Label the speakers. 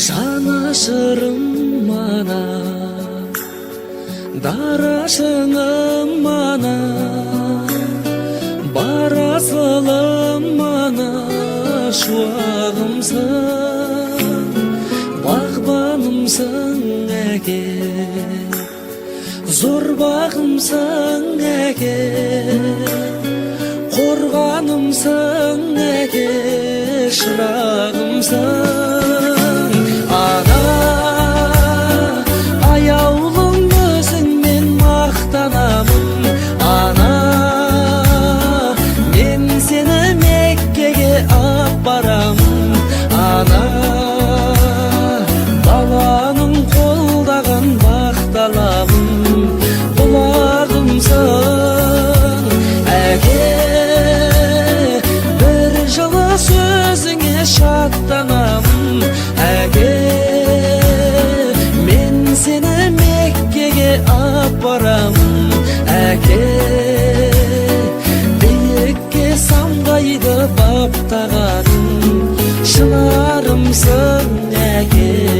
Speaker 1: Жанашырым мана, дарашыңым мана, барасылым мана, шуағымсың, бағбанымсың әке, зор бағымсың әке, қорғанымсың әке, шырағымсың. Ана, аяулым өзіңмен мақтанамын. Ана, мен сені Меккеге апарамын. Ана, баланың қолдаған бақталамын. Бұлағымсың әке, бір жылы сөзіңе шаттанамын. Әке, мен сені Меккеге апарамын. Әке, биікке самғайды баптағаным, шынарымсың әке.